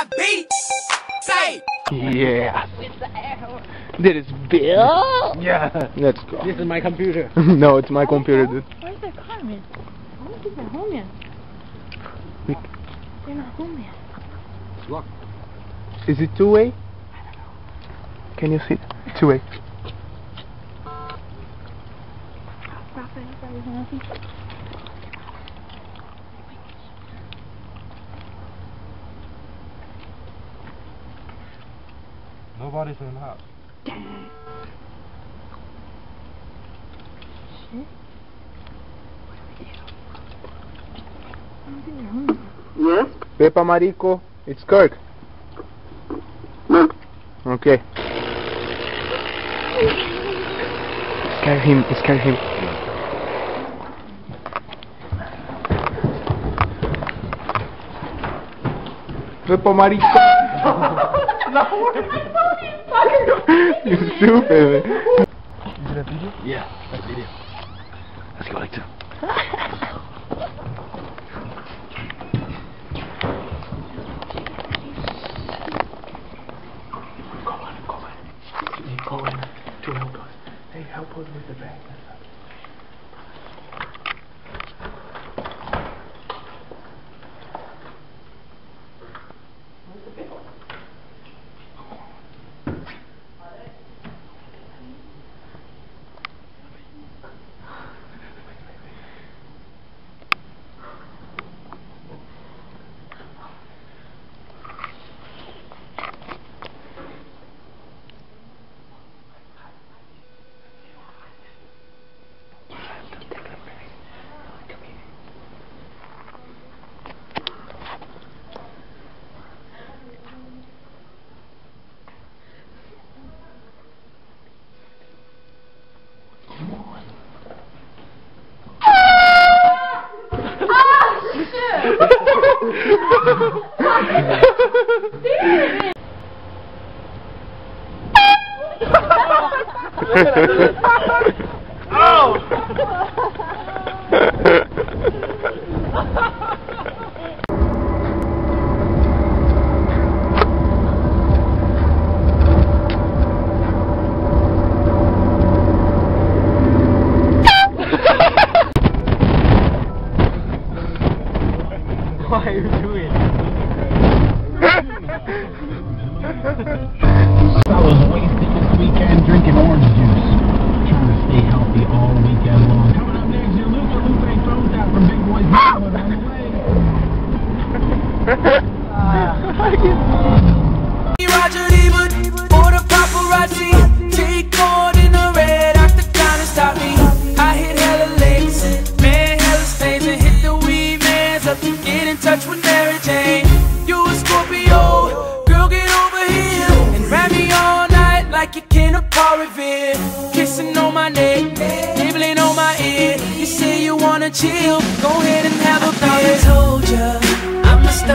got beats. Say. Yeah. That is Bill. Yeah. Let's go. This is my computer. No, it's my computer, dude. Where's their car, man? I don't think they're home yet. They're not home yet. Look. Is it two-way? Can you see it? Two-way. Nobody's in the house. Shit. I don't think they're home yet. Yes? Pepa Marico, it's Kirk. Okay. Scare him, scare him. Pepa Marico. You stupid, man. Is it a video? Yeah, that's video. Let's go like two. Go in to help us. Hey, help us with the bag. Why are you doing it? I was wasted this weekend drinking orange juice. Trying to stay healthy all weekend long. Coming up next, your Lupe throws out from Big Boy's Neighborhood on the way. Roger Ebert for the paparazzi. Take more than a red octagon to stop me. I hit hella licks, man, hella stains, and hit the weed man's up to get in touch with Mary Jane. You a Scorpio, girl, get over here and wrap me all night like you can a Paul Revere. Kissing on my neck, nibbling on my ear. You say you wanna chill, go ahead and have a beer. I told ya.